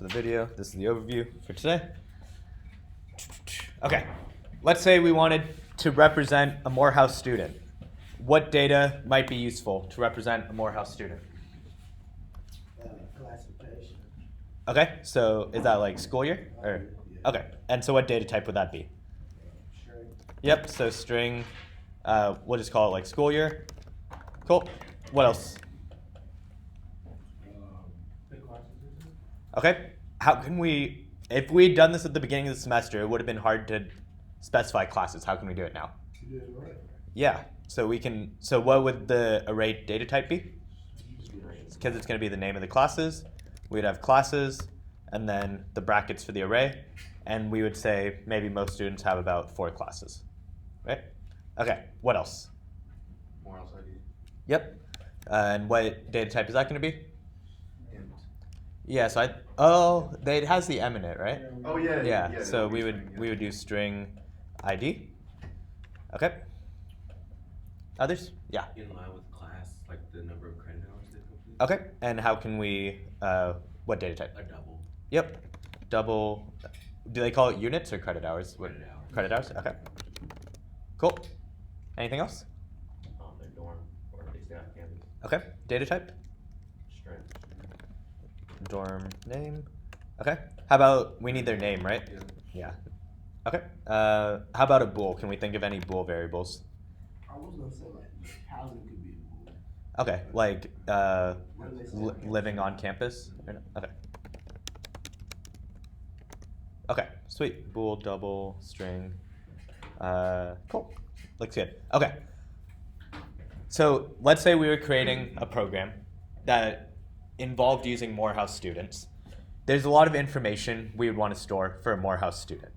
for the video. This is the overview for today. Okay, let's say we wanted to represent a Morehouse student. What data might be useful to represent a Morehouse student? Classification. Okay, so is that like school year? Or okay, and so what data type would that be? String. Yep, so string, we'll just call it like school year. Cool. What else? Okay, how can we, if we'd done this at the beginning of the semester, it would have been hard to specify classes. How can we do it now? You did it right. Yeah, so we can, so what would the array data type be? Because it's going to be the name of the classes. We'd have classes, and then the brackets for the array, and we would say maybe most students have about 4 classes, right? Okay, what else? Morehouse ID. Yep, and what data type is that going to be? Int. Yeah, so it has the M in it, right? Oh yeah. Yeah, so we would do string ID. Okay. Others? Yeah. In line with class, like the number of credit hours they complete. Okay, and how can we, what data type? A double. Yep, double, do they call it units or credit hours? What- Credit hours. Credit hours, okay. Cool. Anything else? Their dorm, or at least they have campus. Okay, data type? String. Dorm name. Okay, how about, we need their name, right? Yeah. Yeah. Okay, how about a bool? Can we think of any bool variables? I was gonna say like housing could be a bool. Okay, like What do they say? living on campus? Or no? Okay. Okay, sweet. Bool, double, string. Cool. Looks good. Okay. So let's say we were creating a program that involved using Morehouse students. There's a lot of information we would want to store for a Morehouse student.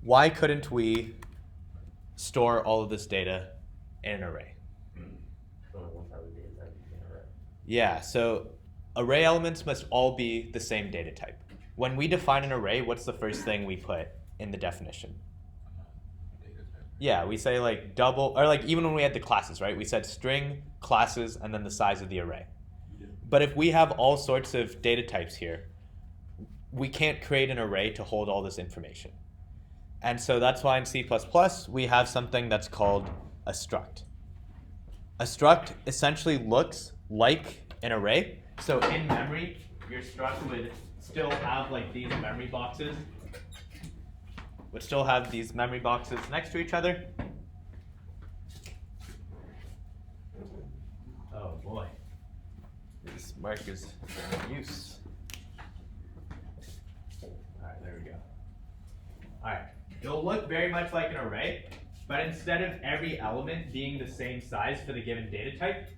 Why couldn't we store all of this data in an array? Yeah, so array elements must all be the same data type. When we define an array, what's the first thing we put in the definition? Yeah, we say like double, or like even when we had the classes, right? We said string, classes, and then the size of the array. But if we have all sorts of data types here, we can't create an array to hold all this information. And so that's why in C++ we have something that's called a struct. A struct essentially looks like an array. So in memory, your struct would still have like these memory boxes. Would still have these memory boxes next to each other. Oh boy. This marker's in use. Alright, there we go. Alright. It'll look very much like an array, but instead of every element being the same size for the given data type,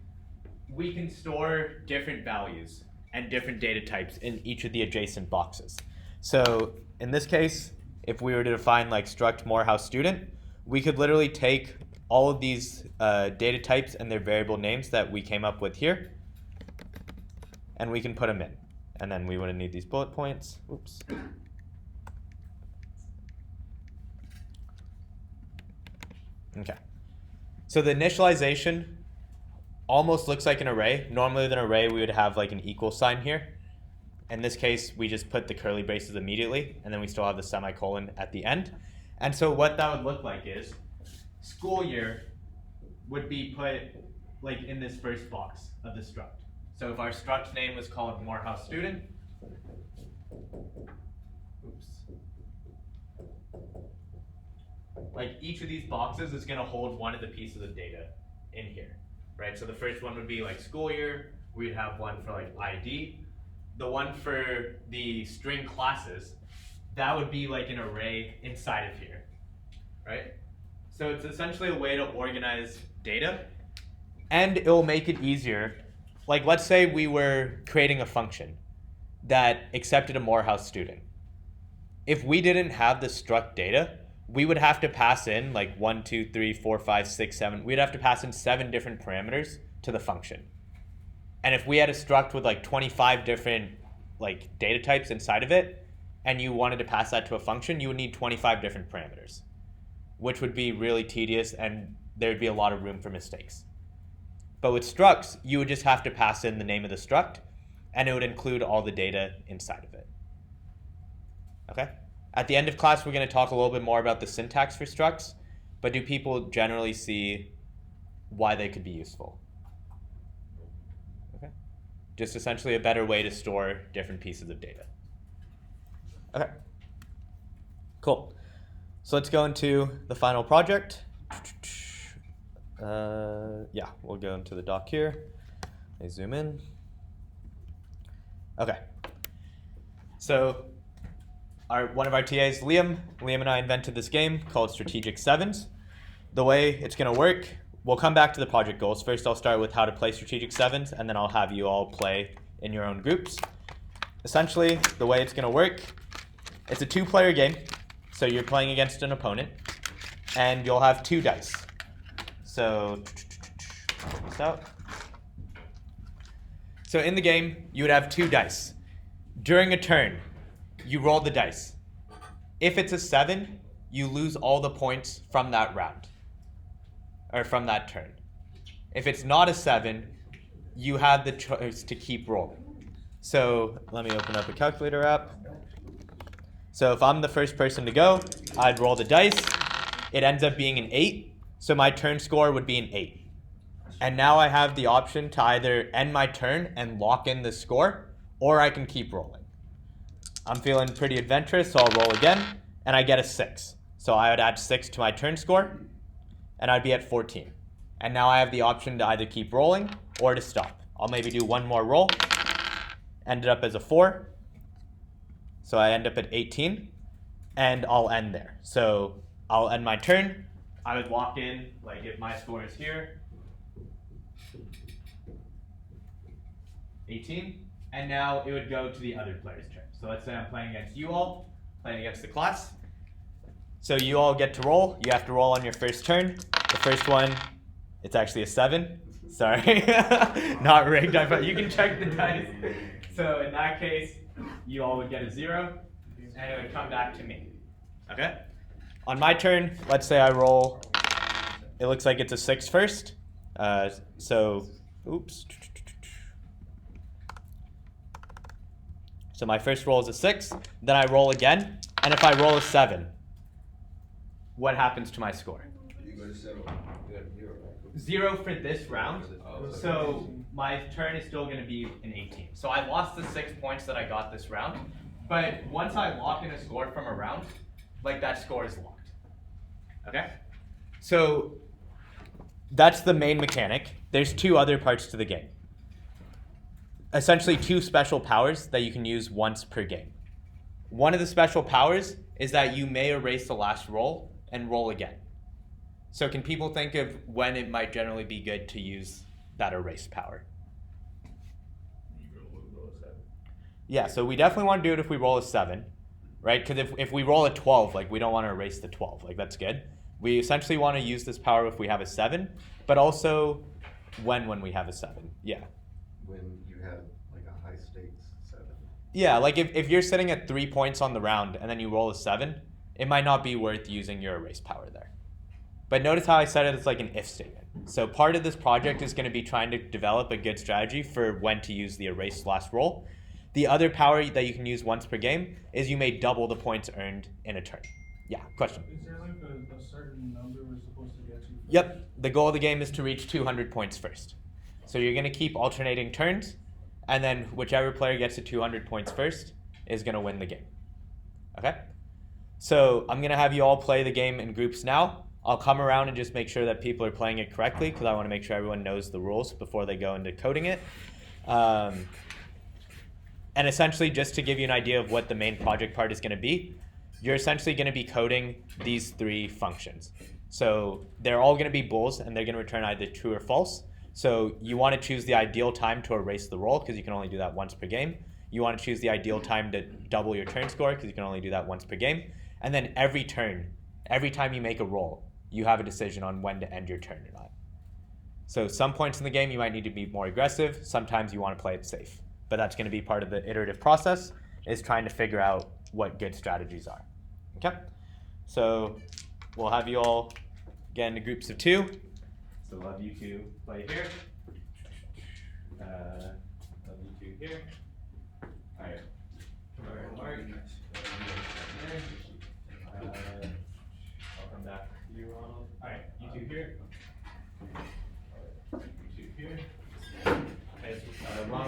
we can store different values and different data types in each of the adjacent boxes. So in this case, if we were to define like struct Morehouse student, we could literally take all of these data types and their variable names that we came up with here, and we can put them in. And then we wouldn't need these bullet points. Oops. Okay. So the initialization almost looks like an array. Normally with an array, we would have like an equal sign here. In this case, we just put the curly braces immediately, and then we still have the semicolon at the end. And so what that would look like is school year would be put like in this first box of the struct. So if our struct name was called Morehouse student, oops. Like each of these boxes is going to hold one of the pieces of data in here, right? So the first one would be like school year. We'd have one for like ID. The one for the string classes, that would be like an array inside of here, right? So it's essentially a way to organize data, and it will make it easier. Like let's say we were creating a function that accepted a Morehouse student. If we didn't have the struct data, we would have to pass in like 1, 2, 3, 4, 5, 6, 7. We'd have to pass in 7 different parameters to the function. And if we had a struct with like 25 different like data types inside of it, and you wanted to pass that to a function, you would need 25 different parameters, which would be really tedious, and there would be a lot of room for mistakes. But with structs, you would just have to pass in the name of the struct, and it would include all the data inside of it. Okay? At the end of class, we're going to talk a little bit more about the syntax for structs, but do people generally see why they could be useful? Okay? Just essentially a better way to store different pieces of data. Okay. Cool. So let's go into the final project. Yeah, we'll go into the doc here. I zoom in. Okay. So one of our TAs, Liam and I invented this game called Strategic Sevens. The way it's going to work, we'll come back to the project goals. First, I'll start with how to play Strategic Sevens, and then I'll have you all play in your own groups. Essentially, the way it's going to work, it's a 2-player game. So you're playing against an opponent, and you'll have 2 dice. So, check this out. So in the game, you would have 2 dice. During a turn, you roll the dice. If it's a 7, you lose all the points from that round, or from that turn. If it's not a 7, you have the choice to keep rolling. So let me open up a calculator app. So if I'm the first person to go, I'd roll the dice. It ends up being an 8, so my turn score would be an 8. And now I have the option to either end my turn and lock in the score, or I can keep rolling. I'm feeling pretty adventurous, so I'll roll again, and I get a 6. So I would add 6 to my turn score, and I'd be at 14. And now I have the option to either keep rolling or to stop. I'll maybe do one more roll, end it up as a 4. So I end up at 18, and I'll end there. So I'll end my turn. I would lock in, like if my score is here, 18, and now it would go to the other player's turn. So let's say I'm playing against you all, playing against the class. So you all get to roll. You have to roll on your first turn. The first one, it's actually a 7. Sorry, not rigged. You can check the dice. So in that case, you all would get a 0, and it would come back to me. Okay? On my turn, let's say I roll, it looks like it's a 6 first. Oops. So my first roll is a 6, then I roll again, and if I roll a 7, what happens to my score? You go to 0. You got 0, right? 0 for this round, so my turn is still going to be an 18. So I lost the 6 points that I got this round, but once I lock in a score from a round, like that score is locked. Okay? So that's the main mechanic. There's 2 other parts to the game. Essentially 2 special powers that you can use once per game. One of the special powers is that you may erase the last roll and roll again. So can people think of when it might generally be good to use that erase power? Yeah, so we definitely want to do it if we roll a 7, right? Because if we roll a 12, like we don't want to erase the 12, like that's good. We essentially want to use this power if we have a 7, but also when we have a 7, yeah. When you have like a high stakes 7. Yeah, like if you're sitting at 3 points on the round and then you roll a 7, it might not be worth using your erase power there. But notice how I said it's like an if statement. So part of this project is going to be trying to develop a good strategy for when to use the erase last roll. The other power that you can use once per game is you may double the points earned in a turn. Yeah, question? Is there like a certain number we're supposed to get to? Yep, the goal of the game is to reach 200 points first. So you're going to keep alternating turns, and then whichever player gets to 200 points first is going to win the game. Okay? So I'm going to have you all play the game in groups now. I'll come around and just make sure that people are playing it correctly because I want to make sure everyone knows the rules before they go into coding it. And essentially, just to give you an idea of what the main project part is going to be, you're essentially going to be coding these 3 functions. So they're all going to be bools, and they're going to return either true or false. So you want to choose the ideal time to erase the roll because you can only do that once per game. You want to choose the ideal time to double your turn score because you can only do that once per game. And then every turn, every time you make a roll, you have a decision on when to end your turn or not. So some points in the game you might need to be more aggressive. Sometimes you want to play it safe. But that's going to be part of the iterative process, is trying to figure out what good strategies are. Okay? So we'll have you all get into groups of 2. So we'll have you 2 play here. Have you 2 here.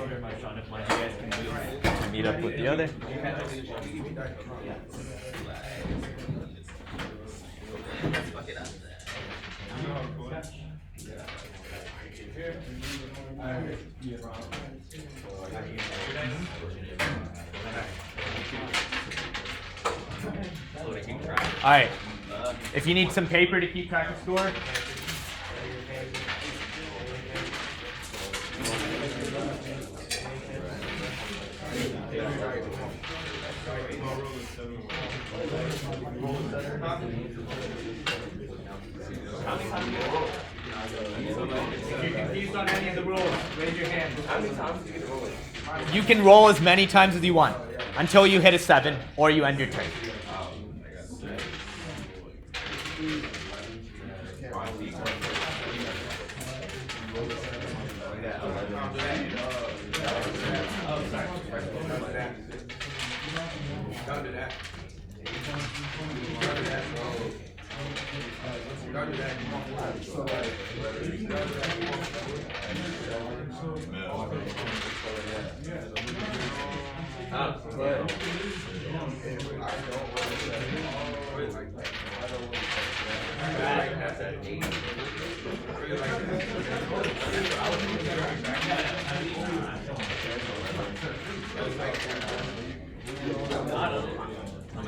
very much, Sean. If one of you guys can move to meet up with the other. All right. If you need some paper to keep track of score. If you're confused on any of the rules, raise your hand. How many times do you get to roll it? You can roll as many times as you want until you hit a 7 or you end your turn. Don't do that.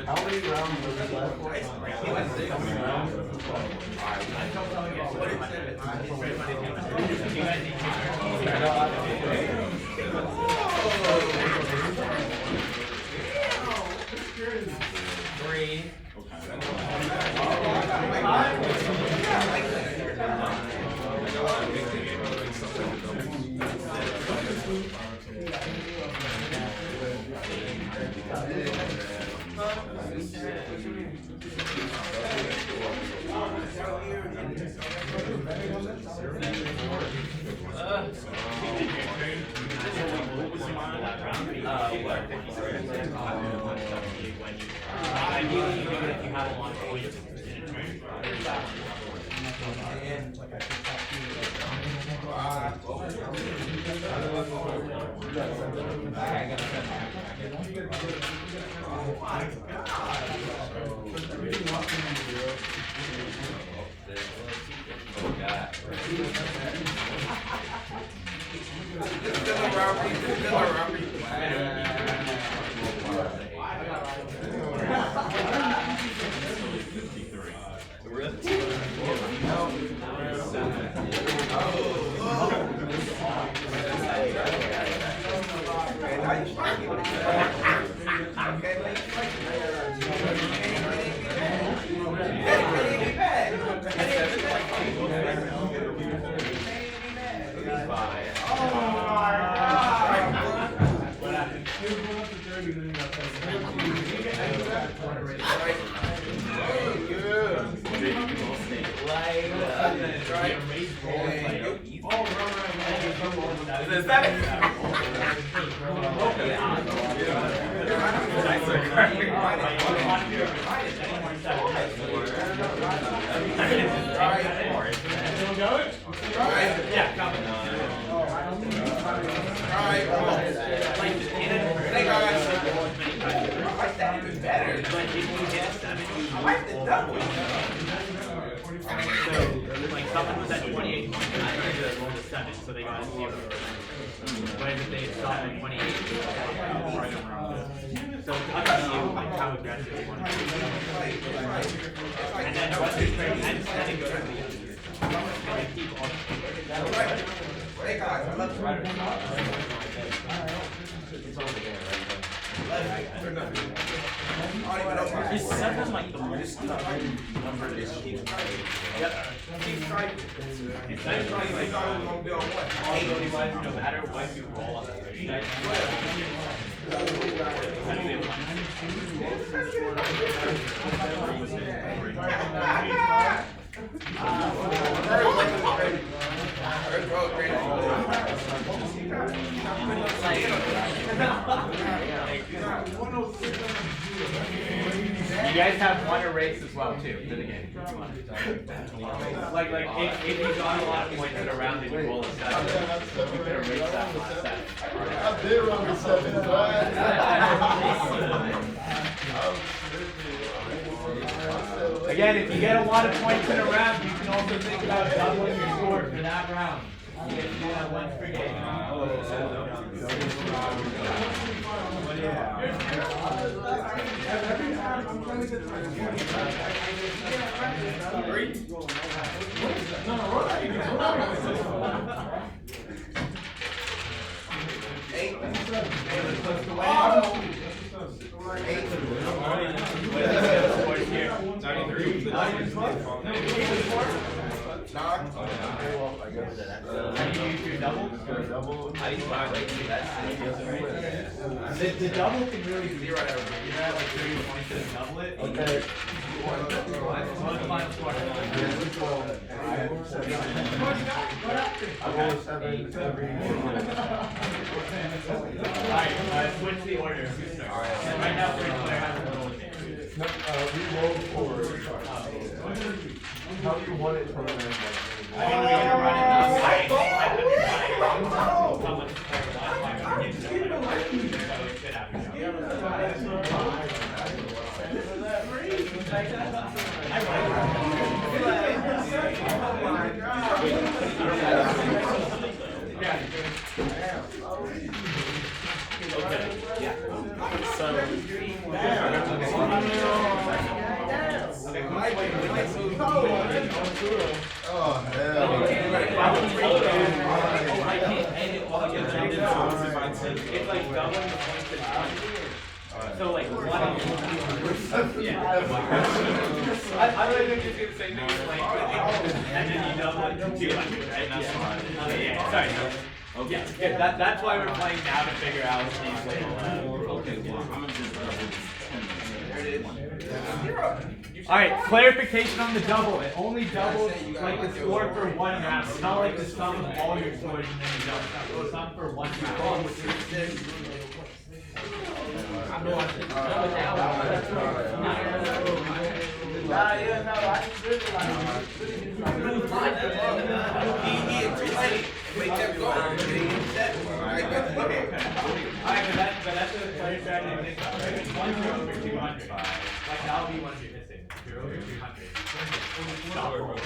How many rounds was it left? So they got 0. When did they stop at 28? So it's up to you like how aggressive you want to be. And then once you're ready, and setting goes to the other. And keep on. Hey guys, I love Is 7 like the worst number this year? Yep. keep striking. It's nice to like Gonna be on what? no matter what you roll on the 30 dice, You guys have one erase as well too for the game. Like if you got a lot of points that are round and you roll a 7, you can erase that last 7. I did run the 7, right? Again, if you get a lot of points in a round, you can also think about doubling your score for that round. You get to do that once per game. The double can really be zero. You have like 30 points to double it. Okay. I roll a 7 every Alright, switch the order. Right now, Claire has a little advantage. we roll forward. How do you want it to run? I mean, we're gonna run it now. Oh, hell. It's like doubling the points in 1. So like 1 yeah. I literally just gonna say no, you're playing and then you double it to 200, right? Okay, yeah, sorry. Yeah, that's why we're playing now to figure out these little Alright, clarification on the double. It only doubles like the score for 1 round. It's not like the sum of all your scores and then you double. It's the sum for 1 round. Alright, but that's a player strategy to think about, right? It's 1 0 over 200. Like that'll be one you're missing. If you're over 200. Stop rolling.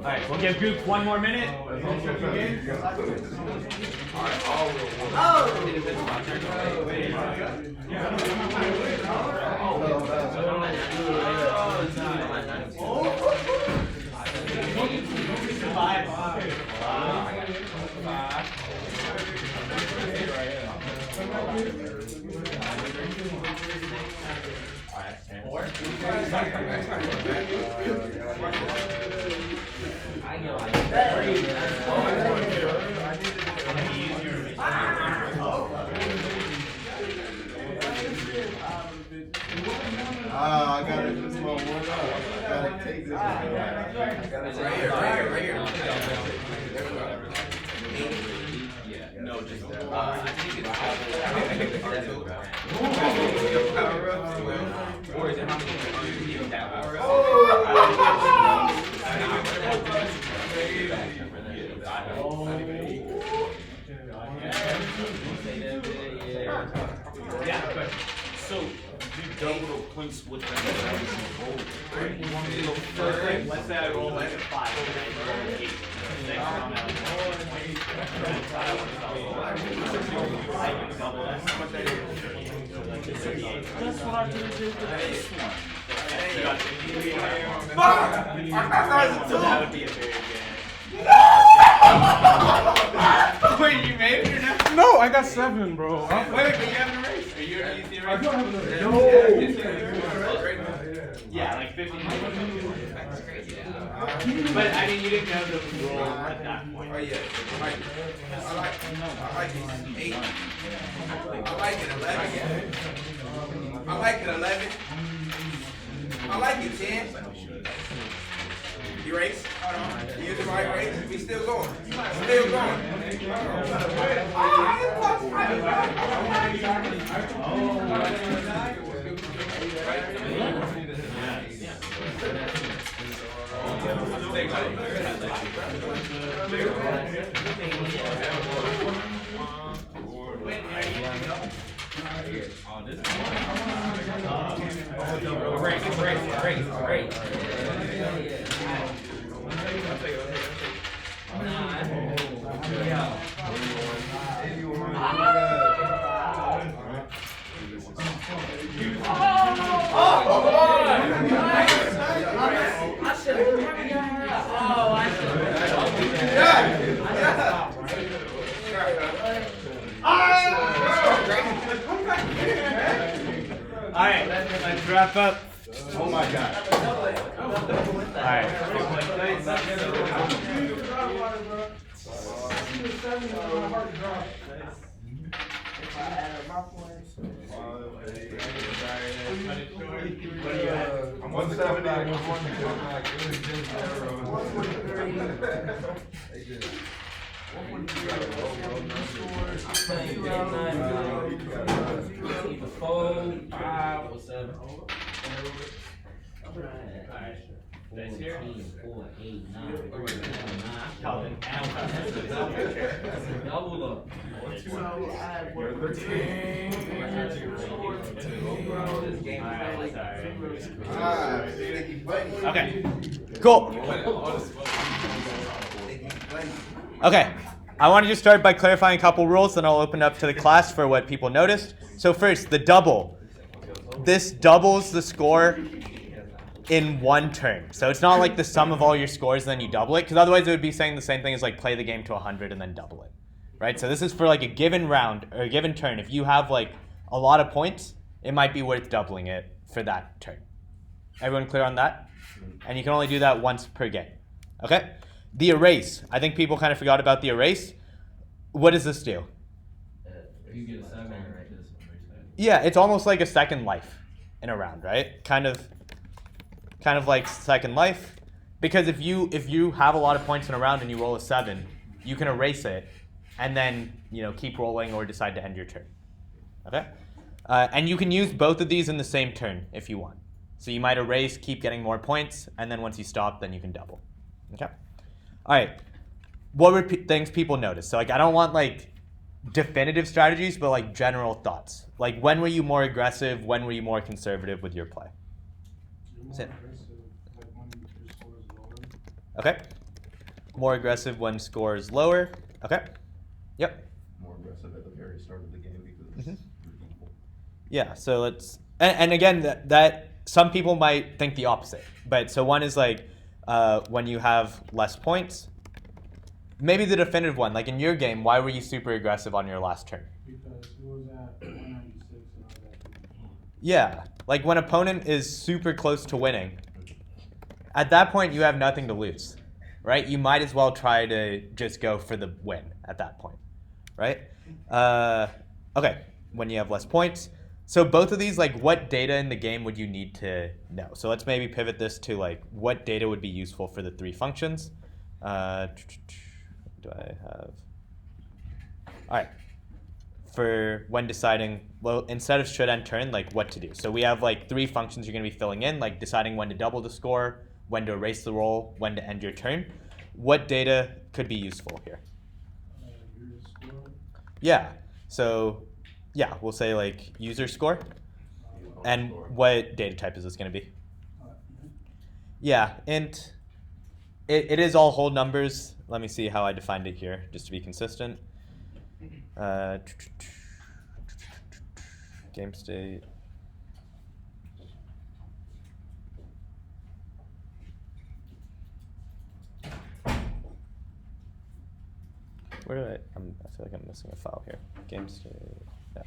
Alright, We'll give groups 1 more minute. I gotta just one more. I gotta take this. Right here. No, just I think it's power ups. Or is it how many power Yeah, good. So, you double the points with them. Right, you want me to go first? Let's say I roll like a 5 and I roll an 8. Next round I can double that. That's what I did with this one. You got 53 Fuck! that would be a very good. Wait, you made it or not? No, I got 7, bro. Wait, but you have an erase. Are you gonna use the erase? I don't have an Yeah, like 50. But I mean, you didn't know the roll at that point. Oh yeah, I like it 8. I like it 11. I like it 11. I like it 10. Erase. You use the right erase. We still going. Still going. Alright, let's wrap up. Oh my god. Alright. I'm 170 and 4, 5, or 7. That's here. 4, 8, 9. Calvin. Double up. Okay. Cool. Okay. I want to just start by clarifying a couple rules, then I'll open up to the class for what people noticed. So first, the double. This doubles the score in one turn. So it's not like the sum of all your scores and then you double it, because otherwise it would be saying the same thing as like play the game to 100 and then double it. Right? So this is for like a given round or a given turn. If you have like a lot of points, it might be worth doubling it for that turn. Everyone clear on that? And you can only do that once per game. Okay? The erase. I think people kind of forgot about the erase. What does this do? You get a 7. Yeah, it's almost like a second life in a round, right? Kind of like second life. Because if you have a lot of points in a round and you roll a 7, you can erase it and then keep rolling or decide to end your turn. Okay? And you can use both of these in the same turn if you want. So you might erase, keep getting more points, and then once you stop, then you can double. Okay? All right. What were things people noticed? So I don't want definitive strategies, but general thoughts. When were you more aggressive? When were you more conservative with your play? Okay. More aggressive when score is lower. Okay. Yep. More aggressive at the very start of the game because you're equal. Yeah, so let's, and again, that some people might think the opposite. But so one is like when you have less points. Maybe the definitive one, like in your game, why were you super aggressive on your last turn? Because it was at 196 and I was at 2. Yeah, like when opponent is super close to winning, at that point you have nothing to lose, right? You might as well try to just go for the win at that point, right? Okay, when you have less points. So both of these, like what data in the game would you need to know? So let's maybe pivot this to like what data would be useful for the three functions. Do I have? All right. For when deciding, well, instead of should end turn, like what to do. So we have like three functions you're going to be filling in, like deciding when to double the score, when to erase the roll, when to end your turn. What data could be useful here? Your score. Yeah. So yeah, we'll say like user score. And what data type is this going to be? Yeah, int. It is all whole numbers. Let me see how I defined it here, just to be consistent. Game state. Where do I feel like I'm missing a file here. Game state. Yeah.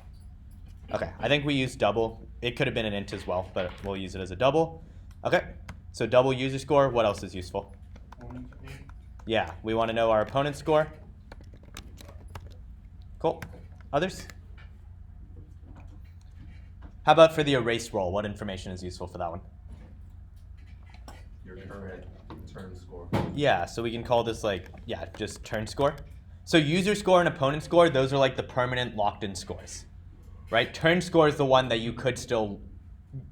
Okay, I think we used double. It could have been an int as well, but we'll use it as a double. Okay, so double user score. What else is useful? Yeah, we want to know our opponent's score. Cool. Others? How about for the erase roll? What information is useful for that one? Your current turn score. Yeah, so we can call this like, yeah, just turn score. So user score and opponent score, those are like the permanent locked-in scores, right? Turn score is the one that you could still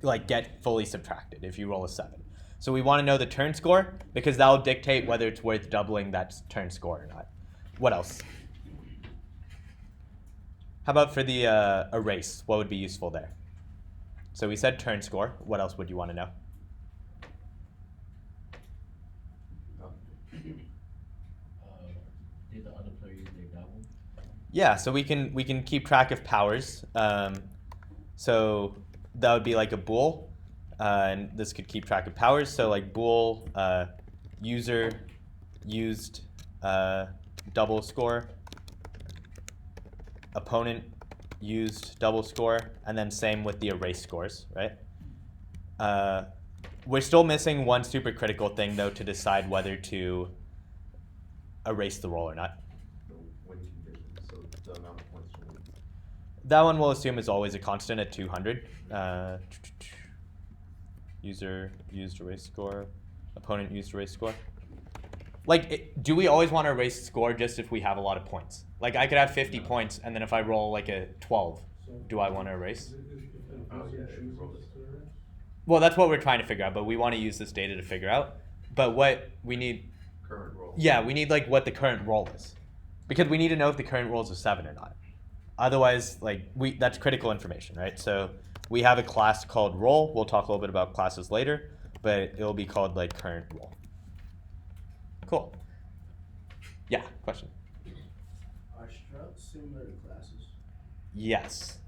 like get fully subtracted if you roll a 7. So we want to know the turn score because that will dictate whether it's worth doubling that turn score or not. What else? How about for the erase? What would be useful there? So we said turn score. What else would you want to know? Did the other player use their double? Yeah, so we can keep track of powers. So that would be like a bool. And this could keep track of powers. So like bool user used double score, opponent used double score, and then same with the erase scores, right? We're still missing one super critical thing though to decide whether to erase the roll or not. The win condition, so the amount of points to win. That one we'll assume is always a constant at 200. User used erase score, opponent used erase score. Like, do we always want to erase score just if we have a lot of points? Like, I could have 50 points, and then if I roll like a 12, do I want to erase? Well, that's what we're trying to figure out, but we want to use this data to figure out. But what we need... Current roll. Yeah, we need like what the current roll is. Because we need to know if the current roll is a 7 or not. Otherwise, like, that's critical information, right? So we have a class called roll. We'll talk a little bit about classes later, but it'll be called like current roll. Cool. Yeah, question? Are structs similar to classes? Yes,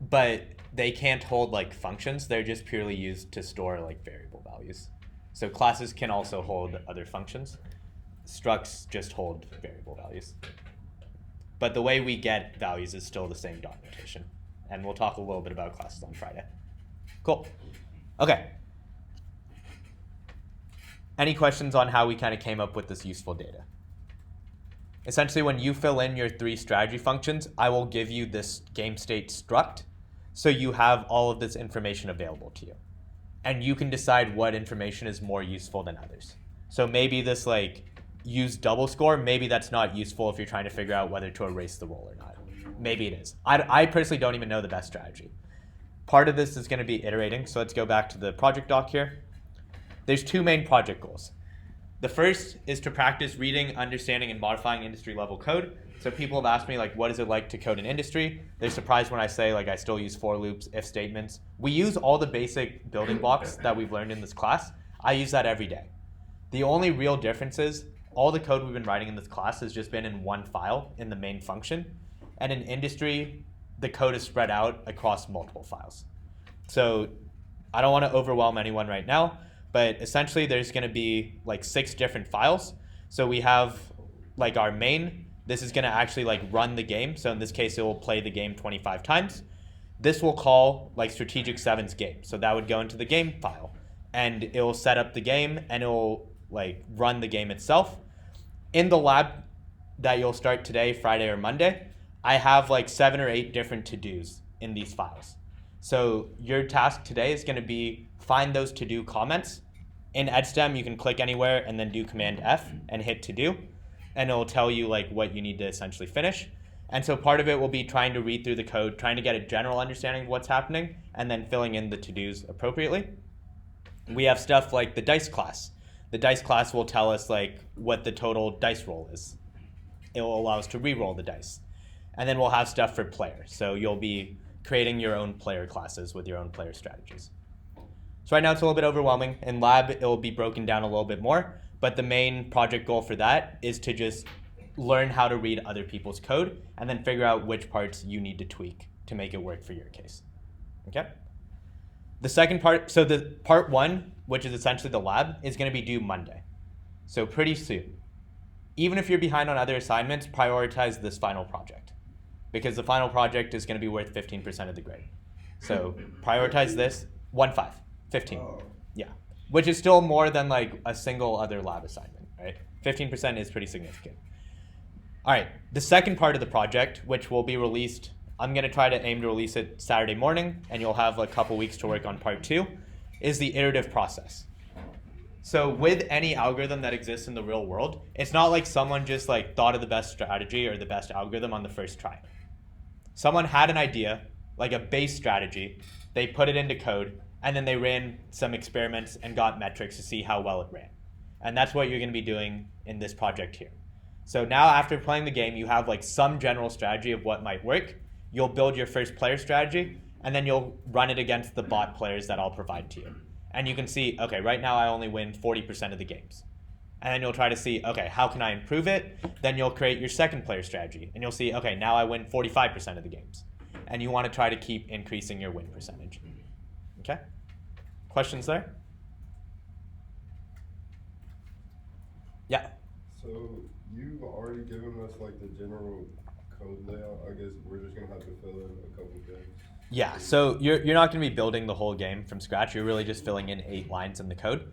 but they can't hold like functions. They're just purely used to store like variable values. So classes can also hold other functions. Structs just hold variable values. But the way we get values is still the same dot notation. And we'll talk a little bit about classes on Friday. Cool. Okay. Any questions on how we kind of came up with this useful data? Essentially, when you fill in your 3 strategy functions, I will give you this game state struct, so you have all of this information available to you. And you can decide what information is more useful than others. So maybe this like use double score, maybe that's not useful if you're trying to figure out whether to erase the roll or not. Maybe it is. I personally don't even know the best strategy. Part of this is going to be iterating, so let's go back to the project doc here. There's 2 main project goals. The first is to practice reading, understanding, and modifying industry-level code. So people have asked me, like, what is it like to code in industry? They're surprised when I say, like, I still use for loops, if statements. We use all the basic building blocks that we've learned in this class. I use that every day. The only real difference is all the code we've been writing in this class has just been in one file in the main function. And in industry, the code is spread out across multiple files. So I don't want to overwhelm anyone right now, but essentially there's going to be like 6 different files. So we have like our main. This is going to actually like run the game. So in this case, it will play the game 25 times. This will call like Strategic 7's game. So that would go into the game file, and it will set up the game, and it will like run the game itself. In the lab that you'll start today, Friday or Monday, I have like 7 or 8 different to-dos in these files. So your task today is going to be find those to-do comments. In EdSTEM, you can click anywhere and then do Command F and hit to-do, and it'll tell you like what you need to essentially finish. And so part of it will be trying to read through the code, trying to get a general understanding of what's happening, and then filling in the to-dos appropriately. We have stuff like the dice class. The dice class will tell us like what the total dice roll is. It will allow us to re-roll the dice. And then we'll have stuff for player. So you'll be creating your own player classes with your own player strategies. So right now it's a little bit overwhelming. In lab, it will be broken down a little bit more. But the main project goal for that is to just learn how to read other people's code and then figure out which parts you need to tweak to make it work for your case. Okay? The second part, so the part 1, which is essentially the lab, is going to be due Monday. So pretty soon. Even if you're behind on other assignments, prioritize this final project, because the final project is going to be worth 15% of the grade. So prioritize this, 15. Yeah, which is still more than like a single other lab assignment, right? 15% is pretty significant. All right, the second part of the project, which will be released, I'm going to try to aim to release it Saturday morning, and you'll have a couple weeks to work on part 2, is the iterative process. So with any algorithm that exists in the real world, it's not like someone just like thought of the best strategy or the best algorithm on the first try. Someone had an idea, like a base strategy, they put it into code, and then they ran some experiments and got metrics to see how well it ran. And that's what you're going to be doing in this project here. So now after playing the game, you have like some general strategy of what might work. You'll build your first player strategy, and then you'll run it against the bot players that I'll provide to you. And you can see, okay, right now I only win 40% of the games. And then you'll try to see, okay, how can I improve it? Then you'll create your second player strategy, and you'll see, okay, now I win 45% of the games. And you want to try to keep increasing your win percentage. Okay? Questions there? Yeah. So you've already given us like the general code layout. I guess we're just gonna have to fill in a couple things. Yeah, so you're not going to be building the whole game from scratch. You're really just filling in 8 lines in the code.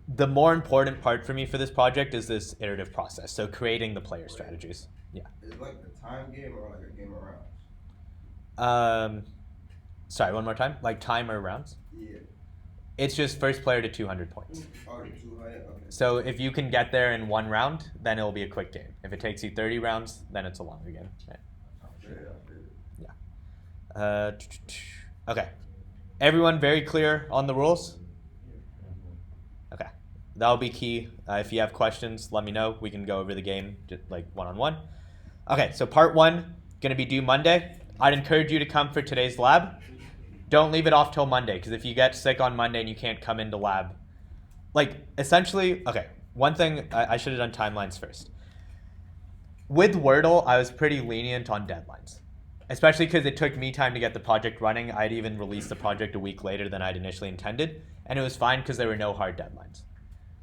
The more important part for me for this project is this iterative process, so creating the player strategies. Yeah. Is it like the time game or like a game of rounds? Sorry, one more time. Like time or rounds? Yeah. It's just first player to 200 points. Oh, 200. Okay. So if you can get there in 1 round, then it'll be a quick game. If it takes you 30 rounds, then it's a longer game. Right? Yeah. Okay. Everyone very clear on the rules? Okay. That'll be key. If you have questions, let me know. We can go over the game just like one-on-one. Okay, so part 1, going to be due Monday. I'd encourage you to come for today's lab. Don't leave it off till Monday, because if you get sick on Monday and you can't come into lab, like essentially, okay, one thing, I should have done timelines first. With Wordle, I was pretty lenient on deadlines, especially because it took me time to get the project running. I'd even released the project a week later than I'd initially intended, and it was fine because there were no hard deadlines.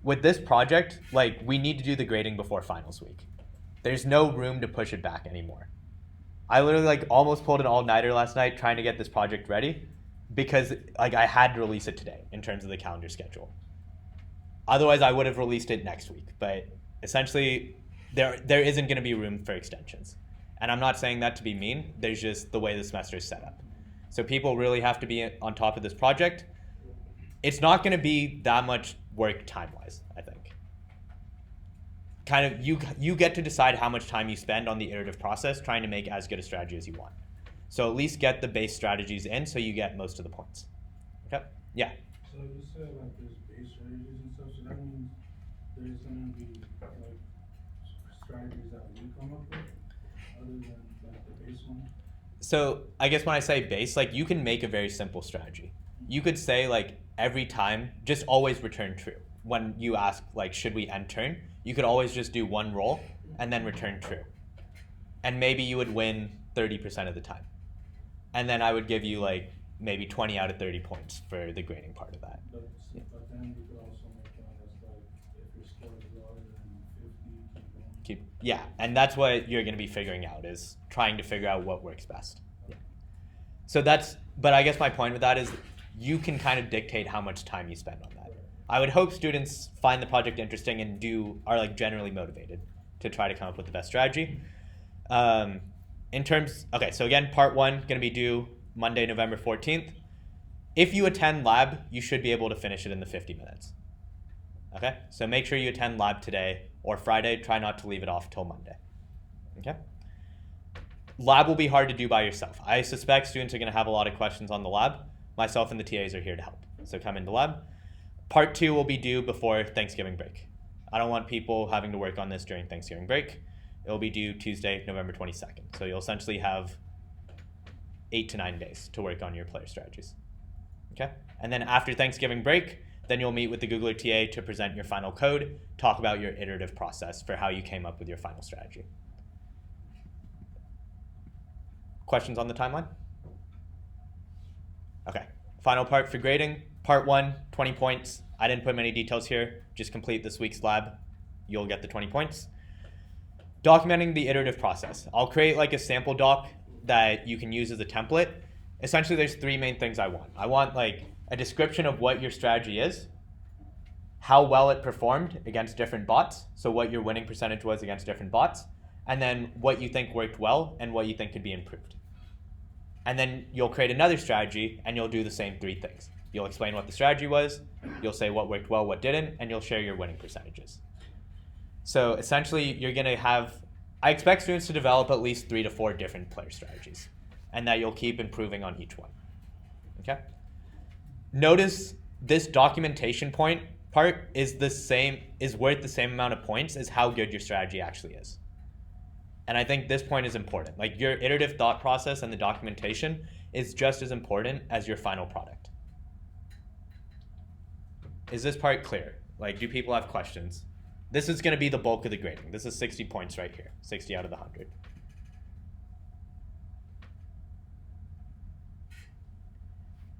With this project, like, we need to do the grading before finals week. There's no room to push it back anymore. I literally like almost pulled an all-nighter last night trying to get this project ready because like I had to release it today in terms of the calendar schedule. Otherwise, I would have released it next week. But essentially, there isn't going to be room for extensions. And I'm not saying that to be mean. There's just the way the semester is set up. So people really have to be on top of this project. It's not going to be that much work time-wise, I think. Kind of, you get to decide how much time you spend on the iterative process trying to make as good a strategy as you want. So at least get the base strategies in so you get most of the points. Okay? Yeah. So you said like there's base strategies and stuff, so that means there's gonna be like strategies that we come up with other than like the base one? So I guess when I say base, like you can make a very simple strategy. You could say like every time, just always return true. When you ask like, should we end turn? you could always just do one roll and then return true. And maybe you would win 30% of the time. And then I would give you like maybe 20 out of 30 points for the grading part of that. But then you could also make one that's like, if your score is lower than 50, keep going. Yeah, and that's what you're going to be figuring out, is trying to figure out what works best. Yeah. So but I guess my point with that is you can kind of dictate how much time you spend on that. I would hope students find the project interesting and are like generally motivated to try to come up with the best strategy. Okay, so again, part 1 going to be due Monday, November 14th. If you attend lab, you should be able to finish it in the 50 minutes. Okay, so make sure you attend lab today or Friday. Try not to leave it off till Monday. Okay. Lab will be hard to do by yourself. I suspect students are going to have a lot of questions on the lab. Myself and the TAs are here to help. So come into lab. Part 2 will be due before Thanksgiving break. I don't want people having to work on this during Thanksgiving break. It will be due Tuesday, November 22nd. So you'll essentially have 8 to 9 days to work on your player strategies. Okay? And then after Thanksgiving break, then you'll meet with the Googler TA to present your final code, talk about your iterative process for how you came up with your final strategy. Questions on the timeline? Okay, final part for grading. Part 1, 20 points. I didn't put many details here. Just complete this week's lab. You'll get the 20 points. Documenting the iterative process. I'll create like a sample doc that you can use as a template. Essentially, there's 3 main things I want. I want like a description of what your strategy is, how well it performed against different bots, so what your winning percentage was against different bots, and then what you think worked well and what you think could be improved. And then you'll create another strategy and you'll do the same 3 things. You'll explain what the strategy was, you'll say what worked well, what didn't, and you'll share your winning percentages. So essentially, you're going to I expect students to develop at least 3 to 4 different player strategies, and that you'll keep improving on each one. Okay? Notice this documentation part is worth the same amount of points as how good your strategy actually is. And I think this point is important. Like, your iterative thought process and the documentation is just as important as your final product. Is this part clear? Like, do people have questions? This is going to be the bulk of the grading. This is 60 points right here, 60 out of the 100.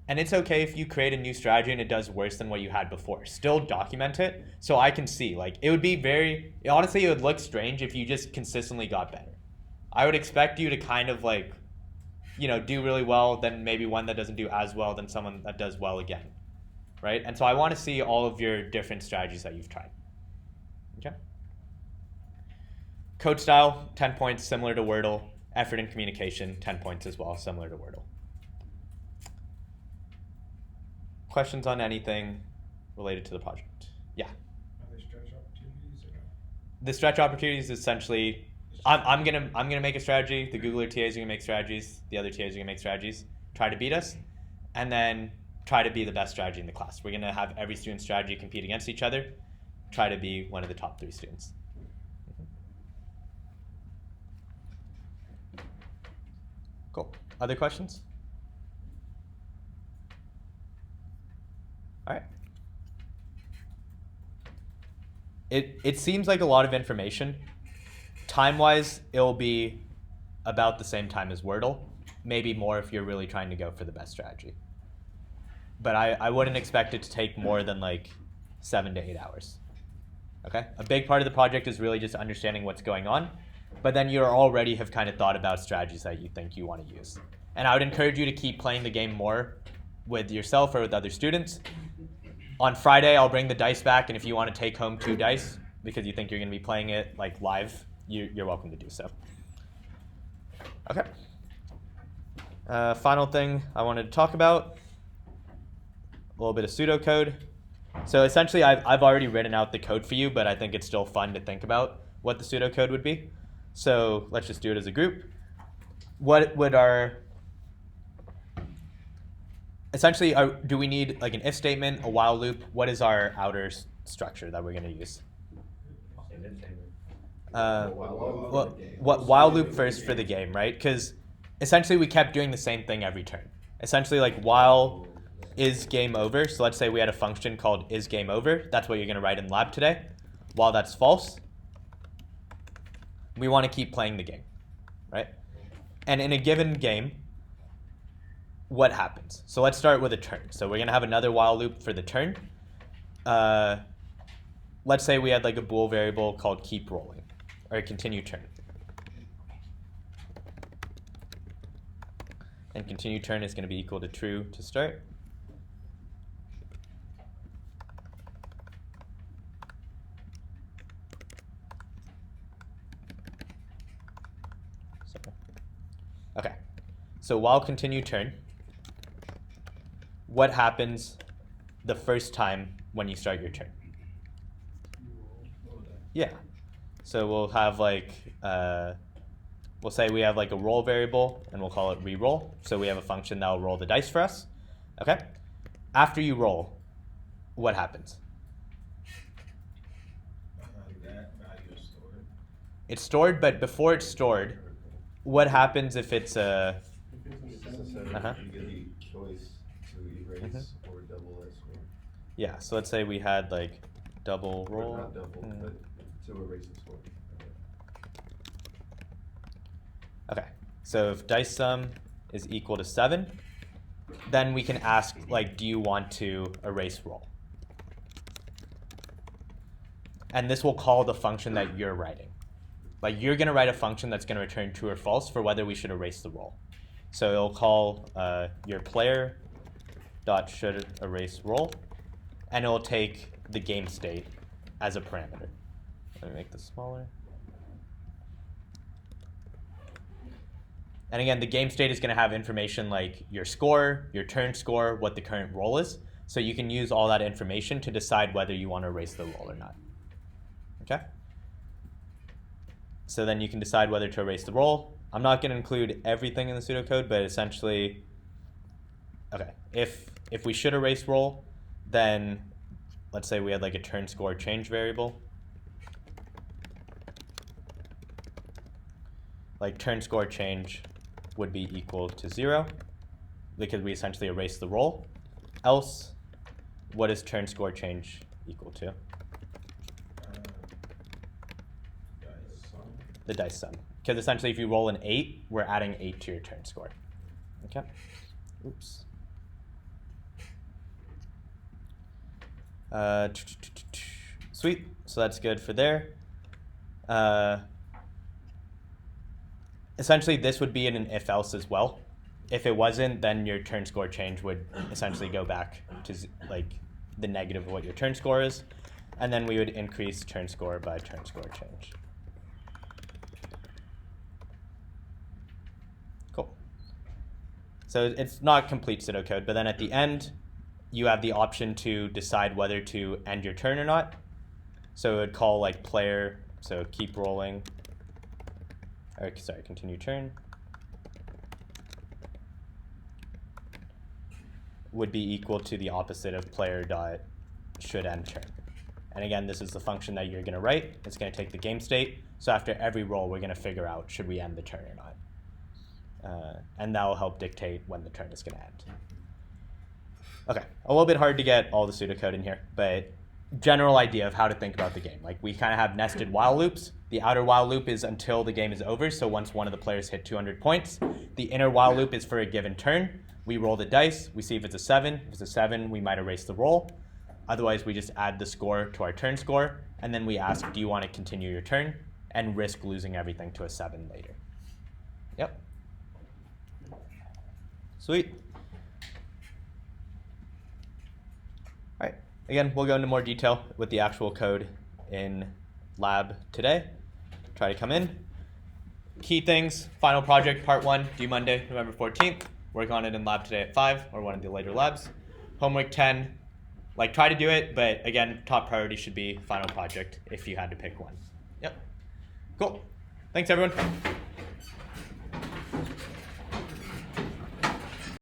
And it's okay if you create a new strategy and it does worse than what you had before. Still document it so I can see. Like, it would be honestly, it would look strange if you just consistently got better. I would expect you to kind of like, do really well, then maybe one that doesn't do as well, then someone that does well again, right? And so I want to see all of your different strategies that you've tried. Okay. Code style, 10 points, similar to Wordle. Effort and communication, 10 points as well, similar to Wordle. Questions on anything related to the project? Yeah. Are there stretch opportunities or no? The stretch opportunities essentially, I'm gonna make a strategy. The Googler TAs are gonna make strategies. The other TAs are gonna make strategies. Try to beat us, and then try to be the best strategy in the class. We're gonna have every student's strategy compete against each other. Try to be one of the top 3 students. Cool. Other questions? All right. It seems like a lot of information. Time-wise, it'll be about the same time as Wordle, maybe more if you're really trying to go for the best strategy. But I wouldn't expect it to take more than like 7 to 8 hours. Okay? A big part of the project is really just understanding what's going on, but then you already have kind of thought about strategies that you think you want to use. And I would encourage you to keep playing the game more with yourself or with other students. On Friday, I'll bring the dice back, and if you want to take home 2 dice because you think you're going to be playing it like live, you're welcome to do so. Okay. Final thing I wanted to talk about, a little bit of pseudocode. So essentially, I've already written out the code for you, but I think it's still fun to think about what the pseudocode would be. So let's just do it as a group. What would essentially, do we need like an if statement, a while loop? What is our outer structure that we're going to use? While loop first for the game, right? Because essentially we kept doing the same thing every turn. Essentially, like while is game over. So let's say we had a function called is game over. That's what you're going to write in lab today. while that's false, we want to keep playing the game, right? And in a given game, what happens? So let's start with a turn. So we're going to have another while loop for the turn. Let's say we had like a bool variable called keep rolling, or continue turn. And continue turn is going to be equal to true to start. Okay, so while continue turn, what happens the first time when you start your turn? Yeah, so we'll have like, we'll say we have like a roll variable and we'll call it reroll. So we have a function that will roll the dice for us. Okay, after you roll, what happens? That value is stored. It's stored, but before it's stored, what happens if it's a... Uh-huh. You get the choice to erase or double that score. Yeah, so let's say we had like double roll. Or not double, but to erase the score. Okay, so if dice sum is equal to 7, then we can ask, like, do you want to erase roll? And this will call the function that you're writing. Like, you're going to write a function that's going to return true or false for whether we should erase the roll. So it'll call your player dot should erase roll, and it'll take the game state as a parameter. Let me make this smaller. And again, the game state is going to have information like your score, your turn score, what the current roll is. So you can use all that information to decide whether you want to erase the roll or not. Okay? So then you can decide whether to erase the roll. I'm not going to include everything in the pseudocode, but essentially, okay, if we should erase roll, then let's say we had like a turn score change variable. Like turn score change would be equal to 0 because we essentially erase the roll. Else, what is turn score change equal to? The dice sum. Because essentially if you roll an 8, we're adding 8 to your turn score. Okay? Oops. Sweet. So that's good for there. Essentially, this would be in an if-else as well. If it wasn't, then your turn score change would essentially go back to like the negative of what your turn score is. And then we would increase turn score by turn score change. Cool. So it's not complete pseudocode, but then at the end, you have the option to decide whether to end your turn or not. So it would call like player, so keep rolling. Or, sorry, continue turn. Would be equal to the opposite of player dot should end turn. And again, this is the function that you're going to write. It's going to take the game state. So after every roll, we're going to figure out should we end the turn or not. And that will help dictate when the turn is going to end. Okay, a little bit hard to get all the pseudocode in here, but general idea of how to think about the game. Like we kind of have nested while loops. The outer while loop is until the game is over, so once one of the players hit 200 points. The inner while loop is for a given turn. We roll the dice, we see if it's a 7. If it's a 7, we might erase the roll. Otherwise, we just add the score to our turn score, and then we ask, do you want to continue your turn, and risk losing everything to a 7 later. Yep. Sweet. All right. Again, we'll go into more detail with the actual code in lab today. Try to come in. Key things, final project, part 1, due Monday, November 14th. Work on it in lab today at 5 or one of the later labs. Homework 10, like try to do it, but again, top priority should be final project if you had to pick one. Yep. Cool. Thanks, everyone.